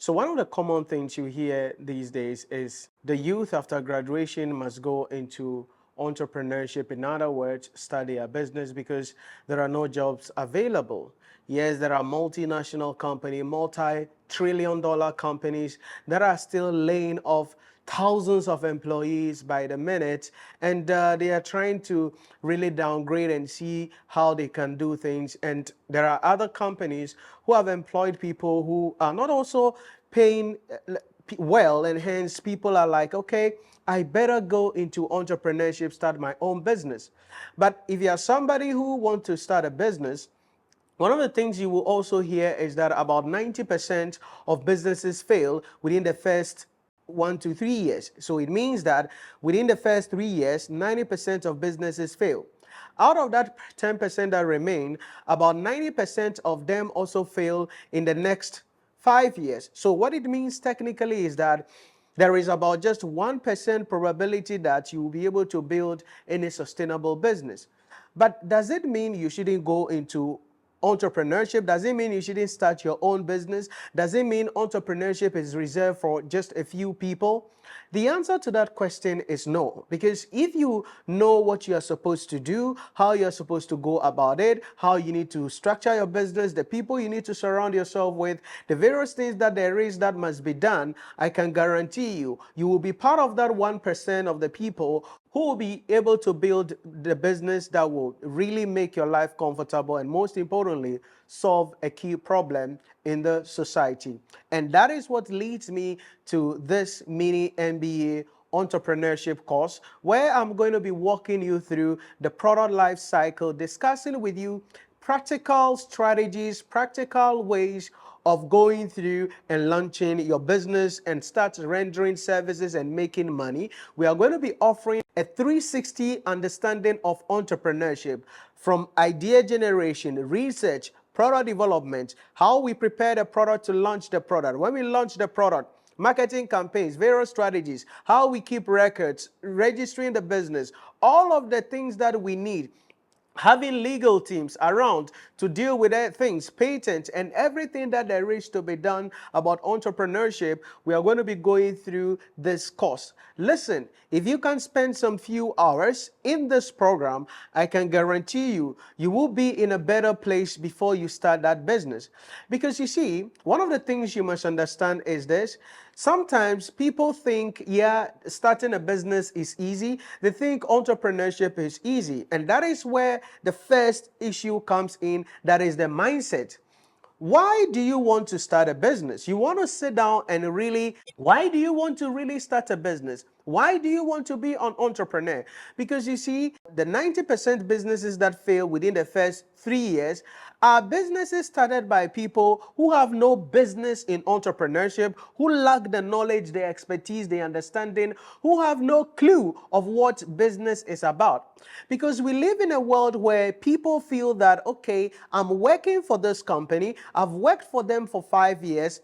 So one of the common things you hear these days is the youth after graduation must go into entrepreneurship. In other words, study a business because there are no jobs available. Yes, there are multinational companies, multi-trillion dollar companies that are still laying off thousands of employees by the minute, and they are trying to really downgrade and see how they can do things. And there are other companies who have employed people who are not also paying well, and hence people are like, okay, I better go into entrepreneurship, start my own business. But if you are somebody who wants to start a business, one of the things you will also hear is that about 90% of businesses fail within the first 1 to 3 years. So it means that within the first 3 years, 90% of businesses fail. Out of that 10% that remain, about 90% of them also fail in the next 5 years. So what it means technically is that there is about just 1% probability that you will be able to build any sustainable business. But does it mean you shouldn't go into entrepreneurship? Does it mean you shouldn't start your own business? Does it mean entrepreneurship is reserved for just a few people? The answer to that question is no, because if you know what you are supposed to do, how you're supposed to go about it, how you need to structure your business, the people you need to surround yourself with, the various things that there is that must be done, I can guarantee you, you will be part of that 1% of the people who will be able to build the business that will really make your life comfortable and, most importantly, solve a key problem in the society. And that is what leads me to this mini MBA entrepreneurship course, where I'm going to be walking you through the product life cycle, discussing with you practical strategies, practical ways of going through and launching your business and start rendering services and making money. We are going to be offering a 360 understanding of entrepreneurship, from idea generation, research, product development, how we prepare the product to launch the product. When we launch the product, marketing campaigns, various strategies, how we keep records, registering the business, all of the things that we need, having legal teams around to deal with things, patents, and everything that there is to be done about entrepreneurship. We are going to be going through this course. Listen, if you can spend some few hours in this program, I can guarantee you, you will be in a better place before you start that business. Because you see, one of the things you must understand is this. Sometimes people think, yeah, starting a business is easy. They think entrepreneurship is easy. And that is where the first issue comes in. That is the mindset. Why do you want to start a business? You want to sit down and really, why do you want to really start a business? Why do you want to be an entrepreneur? Because you see, the 90% businesses that fail within the first 3 years are businesses started by people who have no business in entrepreneurship, who lack the knowledge, the expertise, the understanding, who have no clue of what business is about. Because we live in a world where people feel that, okay, I'm working for this company, I've worked for them for 5 years,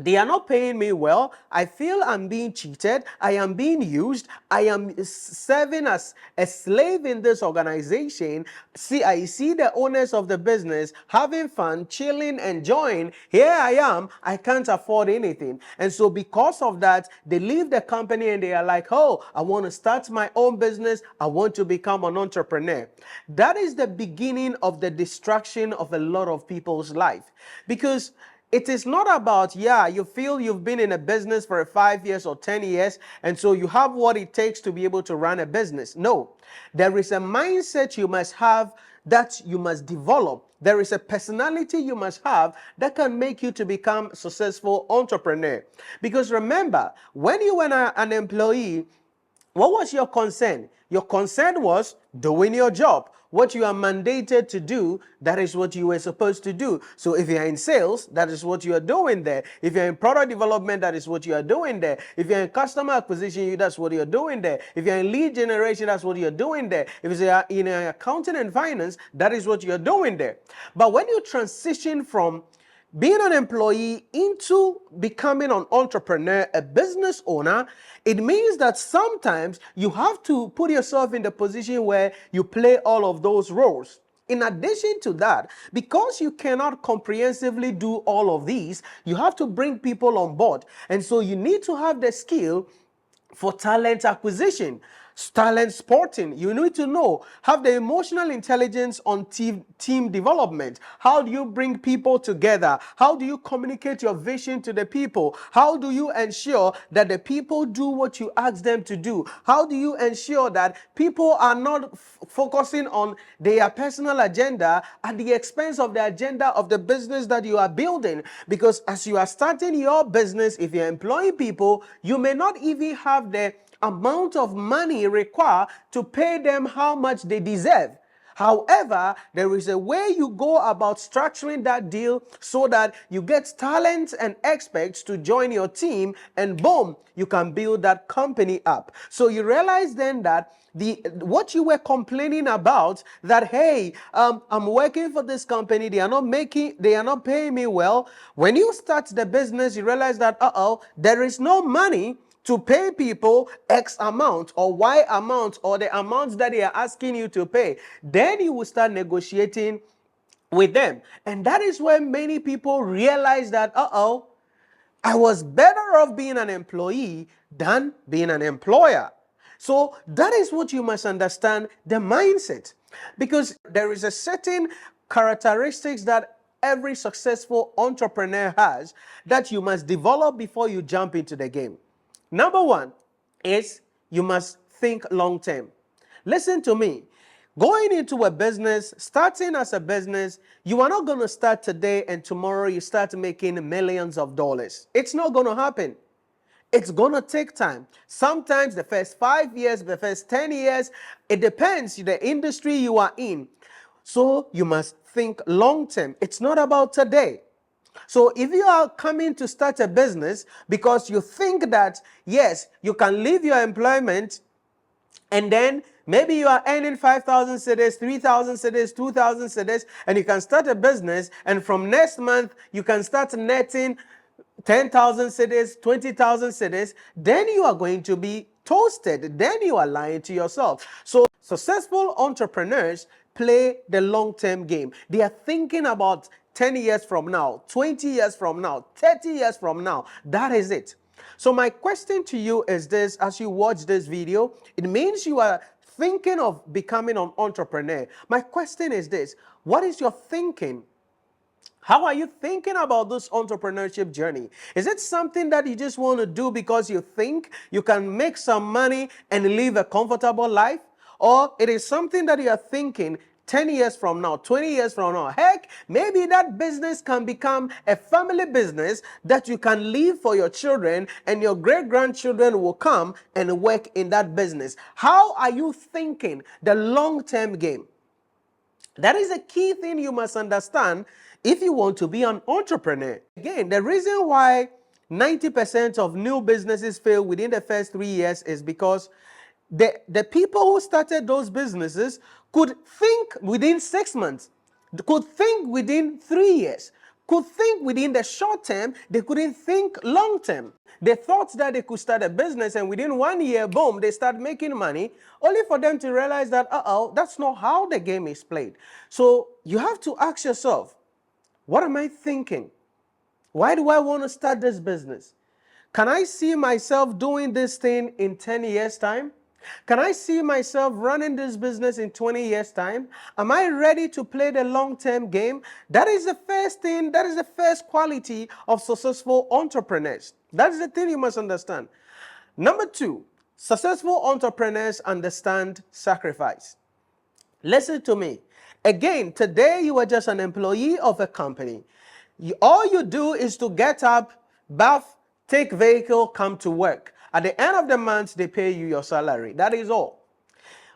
they are not paying me well. I feel I'm being cheated. I am being used. I am serving as a slave in this organization. See, I see the owners of the business having fun, chilling, enjoying. Here I am. I can't afford anything. And so because of that, they leave the company and they are like, oh, I want to start my own business. I want to become an entrepreneur. That is the beginning of the destruction of a lot of people's life. Because it is not about, yeah, you feel you've been in a business for 5 years or 10 years, and so you have what it takes to be able to run a business. No, there is a mindset you must have that you must develop. There is a personality you must have that can make you to become a successful entrepreneur. Because remember, when you were an employee, what was your concern? Your concern was doing your job. What you are mandated to do, that is what you were supposed to do. So if you're in sales, that is what you are doing there. If you're in product development, that is what you are doing there. If you're in customer acquisition, that's what you're doing there. If you're in lead generation, that's what you're doing there. If you're in accounting and finance, that is what you're doing there. But when you transition from being an employee into becoming an entrepreneur, a business owner, it means that sometimes you have to put yourself in the position where you play all of those roles. In addition to that, because you cannot comprehensively do all of these, you have to bring people on board. And so you need to have the skill for talent acquisition, talent sporting. You need to know, have the emotional intelligence on team development. How do you bring people together? How do you communicate your vision to the people? How do you ensure that the people do what you ask them to do? How do you ensure that people are not focusing on their personal agenda at the expense of the agenda of the business that you are building? Because as you are starting your business, if you're employing people, you may not even have the amount of money required to pay them how much they deserve. However, there is a way you go about structuring that deal so that you get talents and experts to join your team, and boom, you can build that company up. So you realize then that what you were complaining about, that hey, I'm working for this company, they are not paying me well. When you start the business, you realize that there is no money to pay people X amount or Y amount or the amounts that they are asking you to pay. Then you will start negotiating with them. And that is when many people realize that, I was better off being an employee than being an employer. So that is what you must understand, the mindset. Because there is a certain characteristics that every successful entrepreneur has that you must develop before you jump into the game. Number one is you must think long term. Listen to me. Going into a business, starting as a business, you are not going to start today and tomorrow you start making millions of dollars. It's not going to happen. It's going to take time. Sometimes the first 5 years, the first 10 years, it depends the industry you are in. So you must think long term. It's not about today. So if you are coming to start a business because you think that, yes, you can leave your employment and then maybe you are earning 5,000 cedis, 3,000 cedis, 2,000 cedis, and you can start a business, and from next month you can start netting 10,000 cedis, 20,000 cedis, then you are going to be toasted. Then you are lying to yourself. So successful entrepreneurs play the long-term game. They are thinking about 10 years from now, 20 years from now, 30 years from now. That is it. So my question to you is this: as you watch this video, it means you are thinking of becoming an entrepreneur. My question is this: what is your thinking? How are you thinking about this entrepreneurship journey? Is it something that you just want to do because you think you can make some money and live a comfortable life? Or it is something that you are thinking 10 years from now, 20 years from now, heck, maybe that business can become a family business that you can leave for your children, and your great-grandchildren will come and work in that business. How are you thinking the long-term game? That is a key thing you must understand if you want to be an entrepreneur. Again, the reason why 90% of new businesses fail within the first 3 years is because the people who started those businesses could think within 6 months, could think within 3 years, could think within the short term. They couldn't think long term. They thought that they could start a business and within 1 year, boom, they start making money, only for them to realize that, that's not how the game is played. So you have to ask yourself, what am I thinking? Why do I want to start this business? Can I see myself doing this thing in 10 years' time? Can I see myself running this business in 20 years' time? Am I ready to play the long-term game? That is the first thing, that is the first quality of successful entrepreneurs. That is the thing you must understand. Number two, successful entrepreneurs understand sacrifice. Listen to me. Again, today you are just an employee of a company. All you do is to get up, bath, take vehicle, come to work. At the end of the month, they pay you your salary. That is all.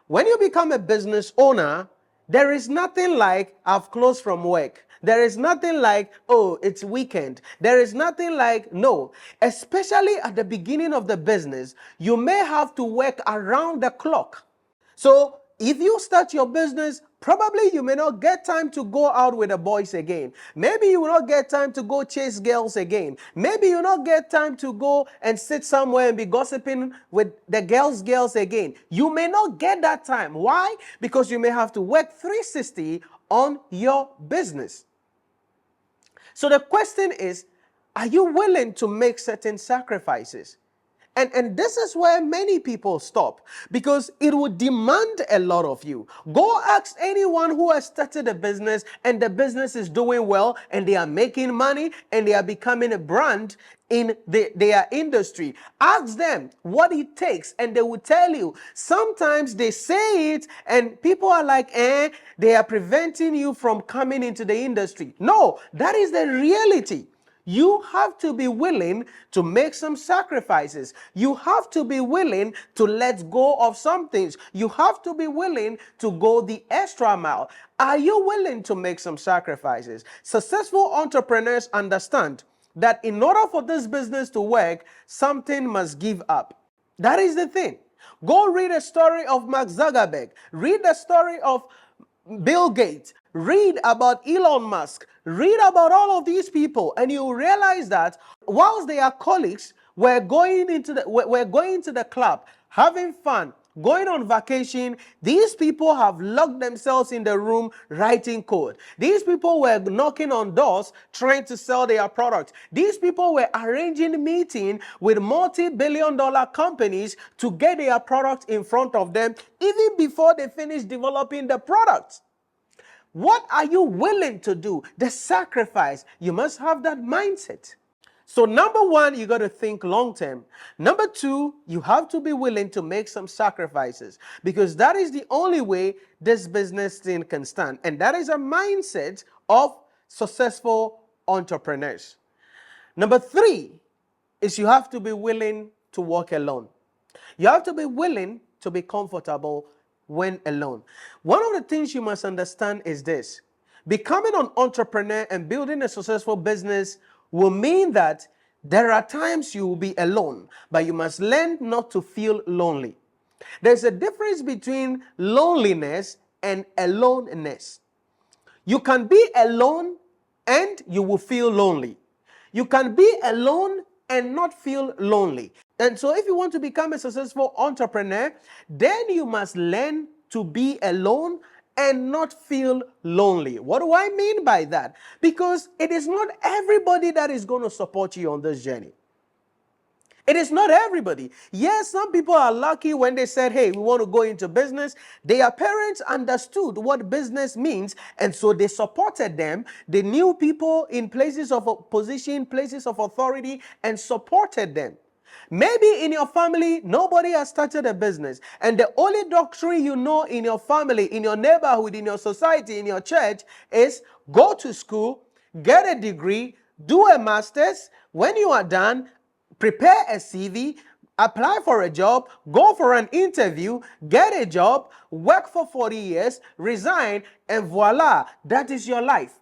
When you become a business owner, there is nothing like I've closed from work. There is nothing like, oh, it's weekend. There is nothing like, no. Especially at the beginning of the business, you may have to work around the clock. So if you start your business, probably you may not get time to go out with the boys again. Maybe you will not get time to go chase girls again. Maybe you will not get time to go and sit somewhere and be gossiping with the girls again. You may not get that time. Why? Because you may have to work 360 on your business. So the question is, are you willing to make certain sacrifices? And this is where many people stop, because it would demand a lot of you. Go ask anyone who has started a business and the business is doing well and they are making money and they are becoming a brand in their industry. Ask them what it takes and they will tell you. Sometimes they say it and people are like, they are preventing you from coming into the industry. No, that is the reality. You have to be willing to make some sacrifices. You have to be willing to let go of some things. You have to be willing to go the extra mile. Are you willing to make some sacrifices? Successful entrepreneurs understand that in order for this business to work, something must give up. That is the thing. Go read a story of Mark Zuckerberg. Read the story of Bill Gates. Read about Elon Musk. Read about all of these people, and you realize that whilst they are colleagues, we're going to the club, having fun, going on vacation. These people have locked themselves in the room writing code. These people were knocking on doors trying to sell their products. These people were arranging meetings with multi-billion-dollar companies to get their products in front of them even before they finish developing the product. What are you willing to do? The sacrifice. You must have that mindset. So number one, you got to think long term. Number two, you have to be willing to make some sacrifices, because that is the only way this business thing can stand. And that is a mindset of successful entrepreneurs. Number three is you have to be willing to walk alone. You have to be willing to be comfortable when alone. One of the things you must understand is this: becoming an entrepreneur and building a successful business will mean that there are times you will be alone, but you must learn not to feel lonely. There's a difference between loneliness and aloneness. You can be alone and you will feel lonely. You can be alone and not feel lonely. And so if you want to become a successful entrepreneur, then you must learn to be alone and not feel lonely. What do I mean by that? Because it is not everybody that is going to support you on this journey. It is not everybody. Yes, some people are lucky when they said, hey, we want to go into business. Their parents understood what business means, and so they supported them. They knew people in places of position, places of authority, and supported them. Maybe in your family, nobody has started a business, and the only doctrine you know in your family, in your neighborhood, in your society, in your church is go to school, get a degree, do a master's. When you are done, prepare a CV, apply for a job, go for an interview, get a job, work for 40 years, resign, and voila, that is your life.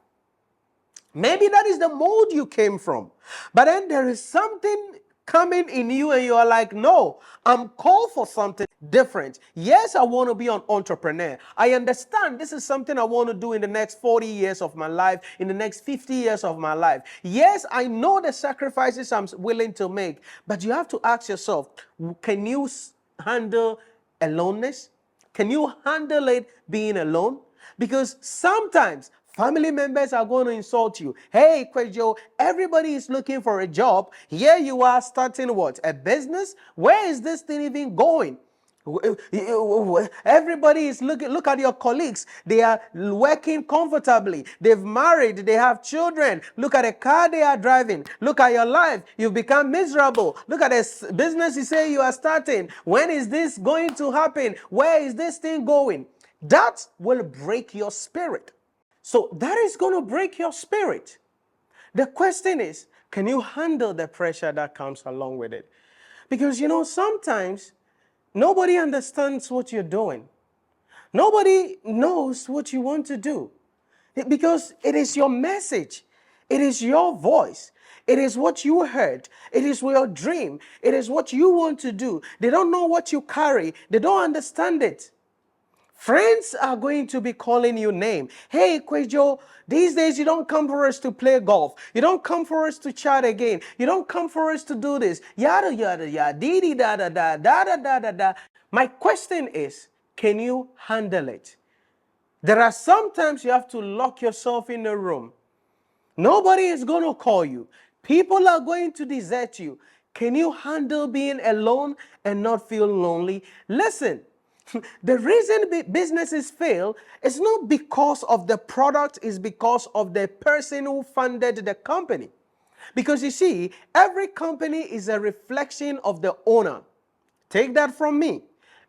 Maybe that is the mold you came from. But then there is something coming in you and you are like, no, I'm called for something different. Yes, I want to be an entrepreneur. I understand this is something I want to do in the next 40 years of my life, in the next 50 years of my life. Yes, I know the sacrifices I'm willing to make, but you have to ask yourself, can you handle aloneness? Can you handle it being alone? Because sometimes family members are going to insult you. Hey, Kwejo, everybody is looking for a job. Here you are starting what? A business? Where is this thing even going? Everybody is looking. Look at your colleagues. They are working comfortably. They've married. They have children. Look at the car they are driving. Look at your life. You've become miserable. Look at this business you say you are starting. When is this going to happen? Where is this thing going? That will break your spirit. So that is going to break your spirit. The question is, can you handle the pressure that comes along with it? Because, sometimes nobody understands what you're doing. Nobody knows what you want to do. Because it is your message. It is your voice. It is what you heard. It is your dream. It is what you want to do. They don't know what you carry. They don't understand it. Friends are going to be calling you name. Hey, Kwejo, these days you don't come for us to play golf. You don't come for us to chat again. You don't come for us to do this. Yada, yada, yada, dee, da, da, da, da, da, da, da, da. My question is, can you handle it? There are sometimes you have to lock yourself in a room. Nobody is going to call you. People are going to desert you. Can you handle being alone and not feel lonely? Listen, the reason businesses fail is not because of the product, it's because of the person who funded the company. Because you see, every company is a reflection of the owner. Take that from me.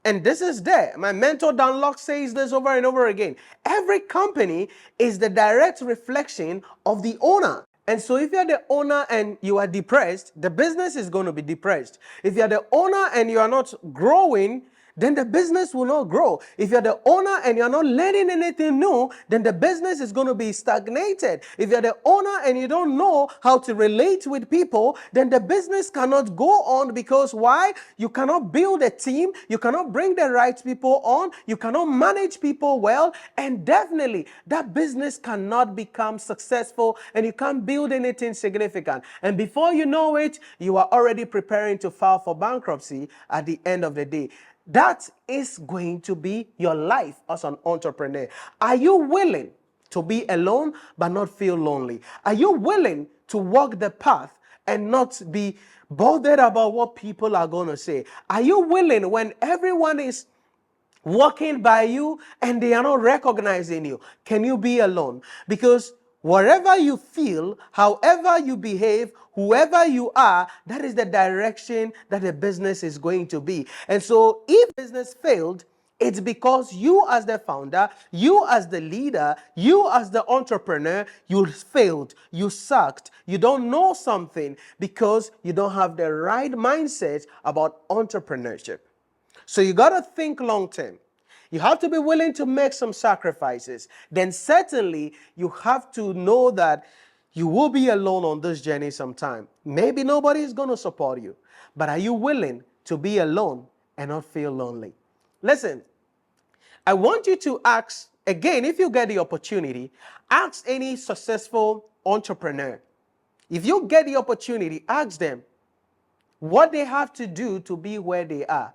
And this is there. My mentor Dan Locke says this over and over again. Every company is the direct reflection of the owner. And so if you're the owner and you are depressed, the business is going to be depressed. If you're the owner and you are not growing, then the business will not grow. If you're the owner and you're not learning anything new, then the business is going to be stagnated. If you're the owner and you don't know how to relate with people, then the business cannot go on because why? You cannot build a team, you cannot bring the right people on, you cannot manage people well, and definitely that business cannot become successful and you can't build anything significant. And before you know it, you are already preparing to file for bankruptcy at the end of the day. That is going to be your life as an entrepreneur. Are you willing to be alone but not feel lonely? Are you willing to walk the path and not be bothered about what people are going to say? Are you willing when everyone is walking by you and they are not recognizing you? Can you be alone? Because whatever you feel, however you behave, whoever you are, that is the direction that the business is going to be. And so if business failed, it's because you as the founder, you as the leader, you as the entrepreneur, you failed, you sucked, you don't know something because you don't have the right mindset about entrepreneurship. So you got to think long term. You have to be willing to make some sacrifices. Then certainly you have to know that you will be alone on this journey sometime. Maybe nobody is going to support you. But are you willing to be alone and not feel lonely? Listen, I want you to ask, again, if you get the opportunity, ask any successful entrepreneur. If you get the opportunity, ask them what they have to do to be where they are.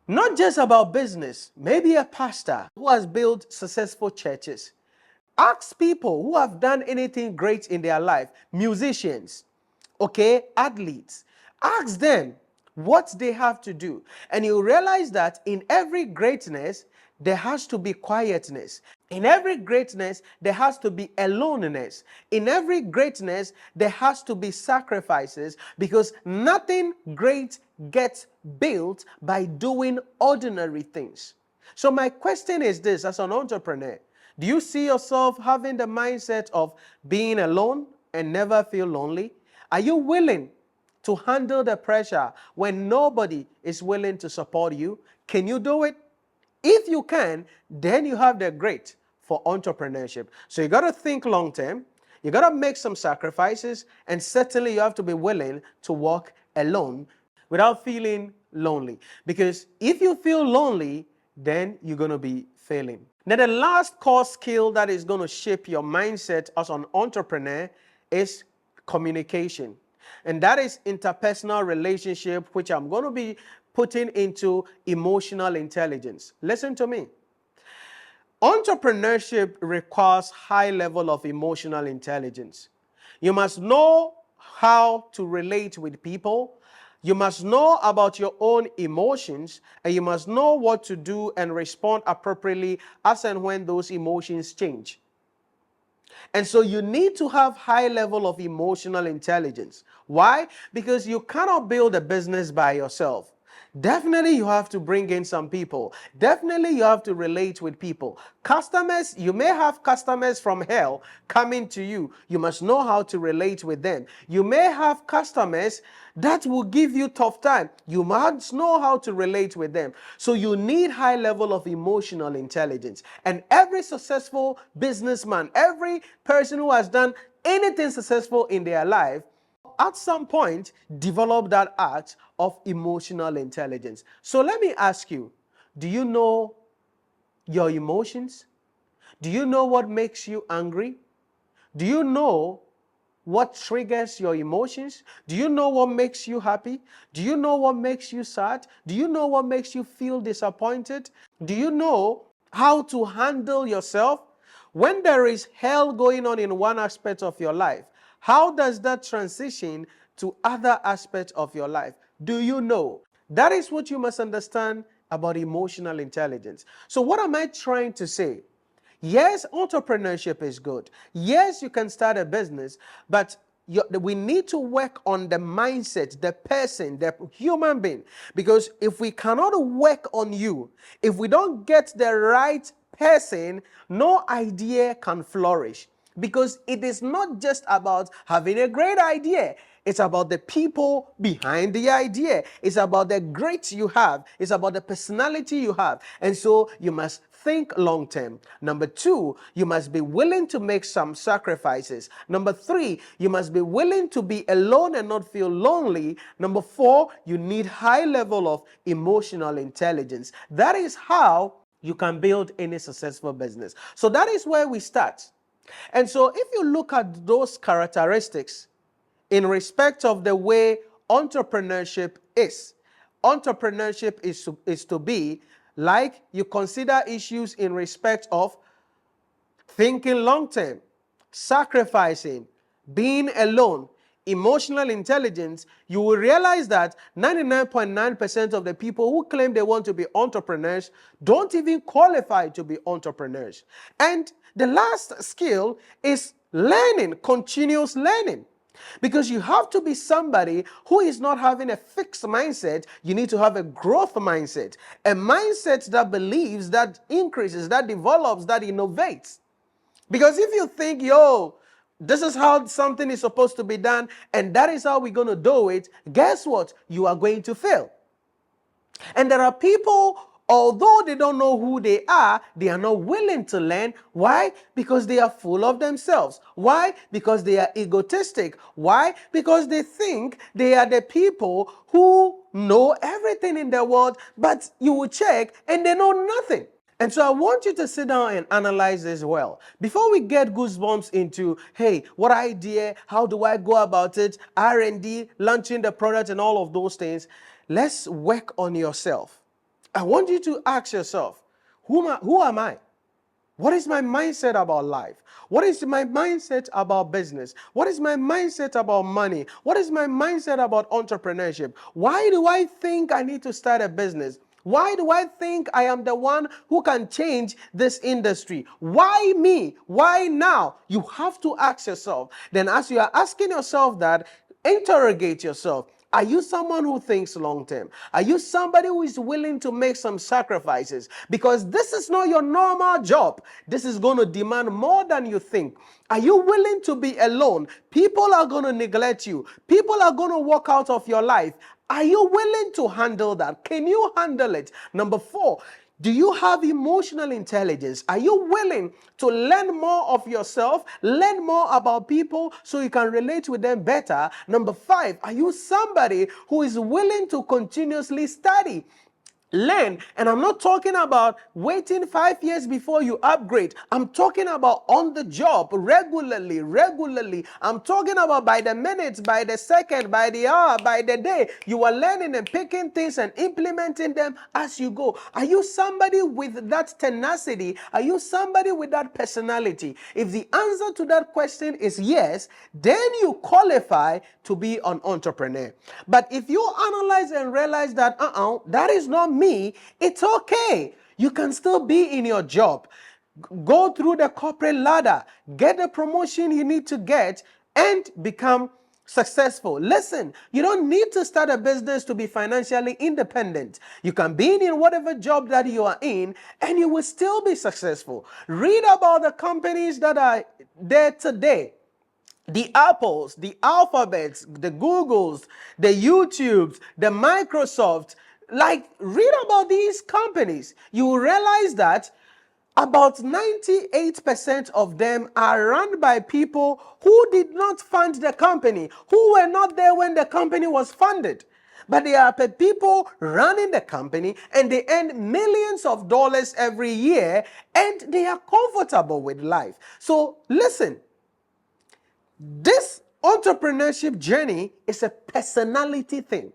Not just about business, maybe a pastor who has built successful churches. Ask people who have done anything great in their life, musicians, okay, athletes. Ask them what they have to do. And you realize that in every greatness, there has to be quietness. In every greatness, there has to be aloneness. In every greatness, there has to be sacrifices because nothing great gets built by doing ordinary things. So my question is this, as an entrepreneur, do you see yourself having the mindset of being alone and never feel lonely? Are you willing to handle the pressure when nobody is willing to support you? Can you do it? If you can, then you have the grit for entrepreneurship. So you got to think long term. You got to make some sacrifices, and certainly you have to be willing to walk alone without feeling lonely. Because if you feel lonely, then you're going to be failing. Now, the last core skill that is going to shape your mindset as an entrepreneur is communication. And that is interpersonal relationship, which I'm going to be putting into emotional intelligence. Listen to me. Entrepreneurship requires high level of emotional intelligence. You must know how to relate with people. You must know about your own emotions, and you must know what to do and respond appropriately as and when those emotions change. And so you need to have high level of emotional intelligence. Why? Because you cannot build a business by yourself. Definitely you have to bring in some people. Definitely you have to relate with people. Customers, you may have customers from hell coming to you. You must know how to relate with them. You may have customers that will give you tough time. You must know how to relate with them. So you need high level of emotional intelligence. And every successful businessman, every person who has done anything successful in their life, at some point, develop that art of emotional intelligence. So let me ask you, do you know your emotions? Do you know what makes you angry? Do you know what triggers your emotions? Do you know what makes you happy? Do you know what makes you sad? Do you know what makes you feel disappointed? Do you know how to handle yourself. When there is hell going on in one aspect of your life, how does that transition to other aspects of your life? Do you know? That is what you must understand about emotional intelligence. So what am I trying to say? Yes, entrepreneurship is good. Yes, you can start a business, but we need to work on the mindset, the person, the human being. Because if we cannot work on you, if we don't get the right person, no idea can flourish. Because it is not just about having a great idea. It's about the people behind the idea. It's about the grit you have. It's about the personality you have. And so you must think long term. Number two, you must be willing to make some sacrifices. Number three, you must be willing to be alone and not feel lonely. Number four, you need high level of emotional intelligence. That is how you can build any successful business. So that is where we start. And so if you look at those characteristics in respect of the way entrepreneurship is to be like you consider issues in respect of thinking long term, sacrificing, being alone, emotional intelligence, you will realize that 99.9% of the people who claim they want to be entrepreneurs don't even qualify to be entrepreneurs. And the last skill is learning, continuous learning. Because you have to be somebody who is not having a fixed mindset. You need to have a growth mindset, a mindset that believes, that increases, that develops, that innovates. Because if you think, yo, this is how something is supposed to be done, and that is how we're going to do it, guess what? You are going to fail. And there are people, although they don't know who they are not willing to learn. Why? Because they are full of themselves. Why? Because they are egotistic. Why? Because they think they are the people who know everything in the world, but you will check and they know nothing. And so I want you to sit down and analyze this well. Before we get goosebumps into, hey, what idea, how do I go about it, R&D, launching the product and all of those things, let's work on yourself. I want you to ask yourself, who am I? What is my mindset about life? What is my mindset about business? What is my mindset about money? What is my mindset about entrepreneurship? Why do I think I need to start a business? Why do I think I am the one who can change this industry? Why me? Why now? You have to ask yourself. Then as you are asking yourself that, interrogate yourself. Are you someone who thinks long term? Are you somebody who is willing to make some sacrifices? Because this is not your normal job. This is going to demand more than you think. Are you willing to be alone? People are going to neglect you. People are going to walk out of your life. Are you willing to handle that? Can you handle it? Number four, do you have emotional intelligence? Are you willing to learn more of yourself, learn more about people so you can relate with them better? Number five, are you somebody who is willing to continuously study? Learn. And I'm not talking about waiting 5 years before you upgrade. I'm talking about on the job, regularly. I'm talking about by the minute, by the second, by the hour, by the day. You are learning and picking things and implementing them as you go. Are you somebody with that tenacity? Are you somebody with that personality? If the answer to that question is yes, then you qualify to be an entrepreneur. But if you analyze and realize that, that is not me, it's okay. You can still be in your job. Go through the corporate ladder, get the promotion you need to get, and become successful. Listen, you don't need to start a business to be financially independent. You can be in whatever job that you are in, and you will still be successful. Read about the companies that are there today. The Apples, the Alphabets, the Googles, the YouTubes, the Microsoft. Like, read about these companies. You will realize that about 98% of them are run by people who did not fund the company, who were not there when the company was funded. But they are people running the company and they earn millions of dollars every year and they are comfortable with life. So listen, this entrepreneurship journey is a personality thing.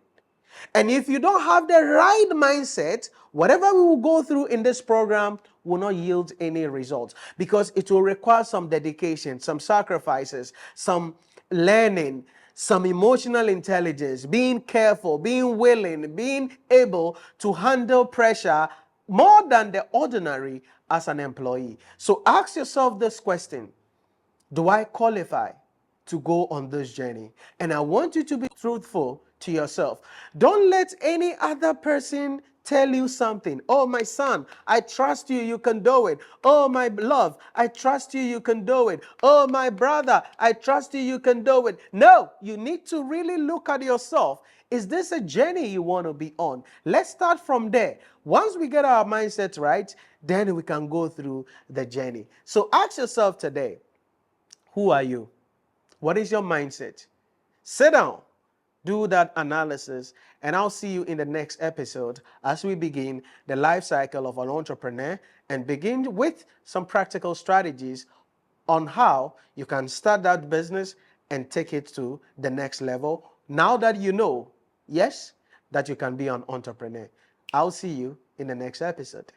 And if you don't have the right mindset, whatever we will go through in this program will not yield any results, because it will require some dedication, some sacrifices, some learning, some emotional intelligence, being careful, being willing, being able to handle pressure more than the ordinary as an employee. So ask yourself this question: do I qualify to go on this journey? And I want you to be truthful to yourself. Don't let any other person tell you something. Oh, my son, I trust you, you can do it. Oh, my love, I trust you, you can do it. Oh, my brother, I trust you, you can do it. No, you need to really look at yourself. Is this a journey you want to be on? Let's start from there. Once we get our mindset right, then we can go through the journey. So ask yourself today, who are you? What is your mindset? Sit down, do that analysis, and I'll see you in the next episode as we begin the life cycle of an entrepreneur and begin with some practical strategies on how you can start that business and take it to the next level. Now that you know, yes, that you can be an entrepreneur. I'll see you in the next episode.